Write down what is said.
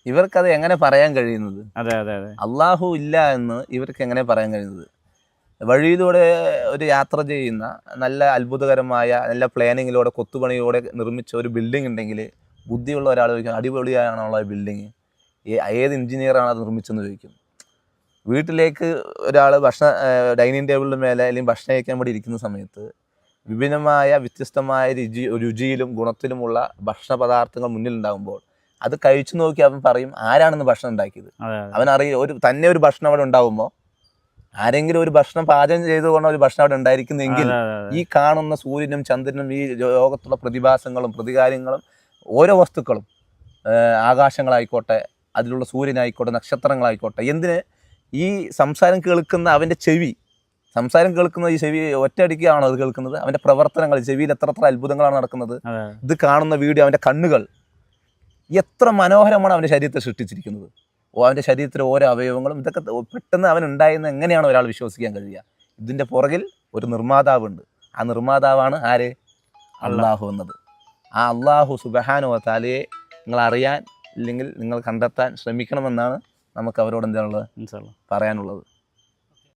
ഇവർക്കത് എങ്ങനെ പറയാൻ കഴിയുന്നത്? അതെ അതെ അതെ. അള്ളാഹു ഇല്ല എന്ന് ഇവർക്ക് എങ്ങനെ പറയാൻ കഴിയുന്നത്? വഴിയിലൂടെ ഒരു യാത്ര ചെയ്യുന്ന നല്ല അത്ഭുതകരമായ നല്ല പ്ലാനിങ്ങിലൂടെ കൊത്തുപണിയോടെ നിർമ്മിച്ച ഒരു ബിൽഡിംഗ് ഉണ്ടെങ്കിൽ ബുദ്ധിയുള്ള ഒരാൾ ചോദിക്കും അടിപൊളിയാണുള്ള ബിൽഡിങ്, ഏത് എഞ്ചിനീയറാണ് അത് നിർമ്മിച്ചെന്ന് ചോദിക്കും. വീട്ടിലേക്ക് ഒരാൾ ഡൈനിങ് ടേബിളിന് മേലെ അല്ലെങ്കിൽ ഭക്ഷണം കഴിക്കാൻ വേണ്ടി ഇരിക്കുന്ന സമയത്ത് വിഭിന്നമായ വ്യത്യസ്തമായ രുചിയിലും ഗുണത്തിലുമുള്ള ഭക്ഷണ പദാർത്ഥങ്ങൾ മുന്നിലുണ്ടാകുമ്പോൾ അത് കഴിച്ചു നോക്കി അവൻ പറയും ആരാണെന്ന് ഭക്ഷണം ഉണ്ടാക്കിയത്. അവനറിയും തന്നെ ഒരു ഭക്ഷണം അവിടെ ഉണ്ടാകുമ്പോൾ ആരെങ്കിലും ഒരു ഭക്ഷണം പാചകം ചെയ്തുകൊണ്ട് ഒരു ഭക്ഷണം അവിടെ ഉണ്ടായിരിക്കുന്നെങ്കിൽ ഈ കാണുന്ന സൂര്യനും ചന്ദ്രനും ഈ ലോകത്തുള്ള പ്രതിഭാസങ്ങളും പ്രതികാരങ്ങളും ഓരോ വസ്തുക്കളും, ആകാശങ്ങളായിക്കോട്ടെ, അതിലുള്ള സൂര്യനായിക്കോട്ടെ, നക്ഷത്രങ്ങളായിക്കോട്ടെ, എന്തിന് ഈ സംസാരം കേൾക്കുന്ന അവൻ്റെ സംസാരം കേൾക്കുന്ന ഈ ചെവി ഒറ്റയടിക്കാണോ അത് കേൾക്കുന്നത്? അവൻ്റെ പ്രവർത്തനങ്ങൾ, ചെവിയിൽ എത്ര അത്ഭുതങ്ങളാണ് നടക്കുന്നത്. ഇത് കാണുന്ന വീഡിയോ, അവൻ്റെ കണ്ണുകൾ എത്ര മനോഹരമാണ് അവൻ്റെ ശരീരത്തെ സൃഷ്ടിച്ചിരിക്കുന്നത്. അവൻ്റെ ശരീരത്തിലെ ഓരോ അവയവങ്ങളും ഇതൊക്കെ പെട്ടെന്ന് അവനുണ്ടായെന്ന് എങ്ങനെയാണ് ഒരാൾ വിശ്വസിക്കാൻ കഴിയുക? ഇതിൻ്റെ പുറകിൽ ഒരു നിർമ്മാതാവുണ്ട്. ആ നിർമ്മാതാവാണ് ആര്? അള്ളാഹു എന്നത്. ആ അള്ളാഹു സുബ്ഹാനഹു വ തആലയെ നിങ്ങൾ അറിയാൻ ഇല്ലെങ്കിൽ നിങ്ങൾ കണ്ടെത്താൻ ശ്രമിക്കണമെന്നാണ് നമുക്ക് അവരോട് എന്താണുള്ളത് പറയാനുള്ളത്.